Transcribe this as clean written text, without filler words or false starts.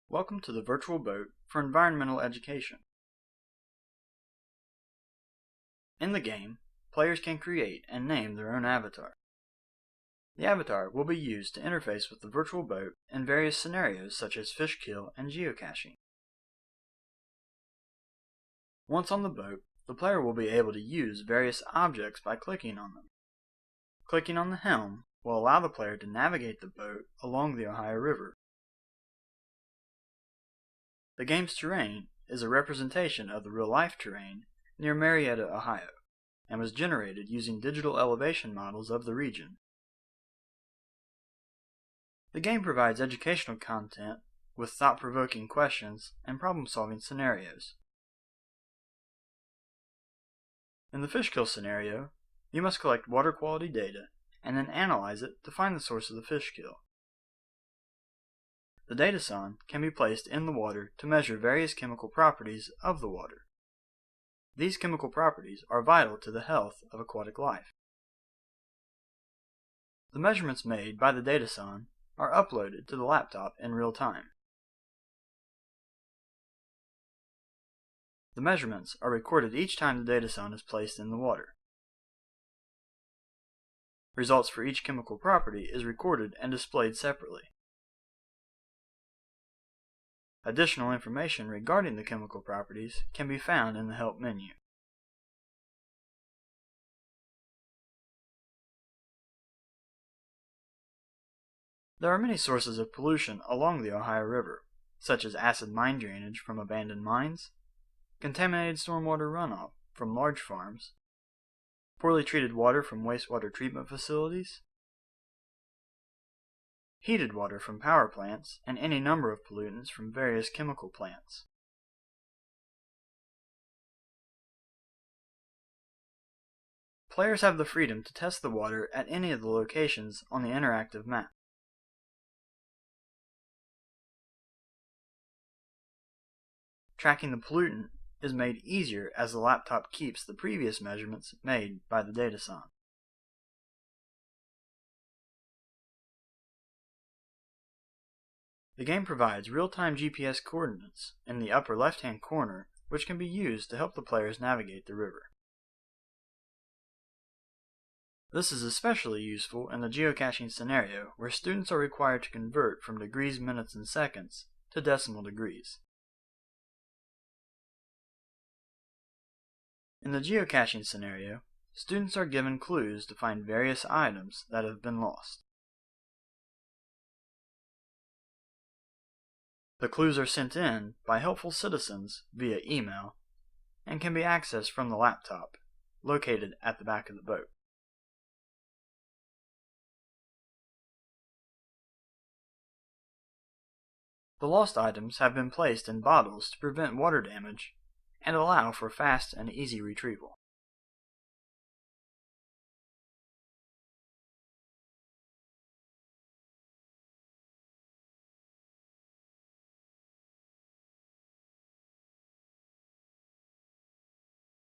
Welcome to the virtual boat for environmental education. In the game, players can create and name their own avatar. The avatar will be used to interface with the virtual boat in various scenarios such as fish kill and geocaching. Once on the boat, the player will be able to use various objects by clicking on them. Clicking on the helm will allow the player to navigate the boat along the Ohio River. The game's terrain is a representation of the real-life terrain near Marietta, Ohio, and was generated using digital elevation models of the region. The game provides educational content with thought-provoking questions and problem-solving scenarios. In the fish kill scenario, you must collect water quality data and then analyze it to find the source of the fish kill. The data sun can be placed in the water to measure various chemical properties of the water. These chemical properties are vital to the health of aquatic life. The measurements made by the data sun are uploaded to the laptop in real time. The measurements are recorded each time the data sun is placed in the water. Results for each chemical property is recorded and displayed separately. Additional information regarding the chemical properties can be found in the Help menu. There are many sources of pollution along the Ohio River, such as acid mine drainage from abandoned mines, contaminated stormwater runoff from large farms, poorly treated water from wastewater treatment facilities, heated water from power plants, and any number of pollutants from various chemical plants. Players have the freedom to test the water at any of the locations on the interactive map. Tracking the pollutant is made easier as the laptop keeps the previous measurements made by the data sun. The game provides real-time GPS coordinates in the upper left-hand corner, which can be used to help the players navigate the river. This is especially useful in the geocaching scenario where students are required to convert from degrees, minutes, and seconds to decimal degrees. In the geocaching scenario, students are given clues to find various items that have been lost. The clues are sent in by helpful citizens via email and can be accessed from the laptop, located at the back of the boat. The lost items have been placed in bottles to prevent water damage and allow for fast and easy retrieval.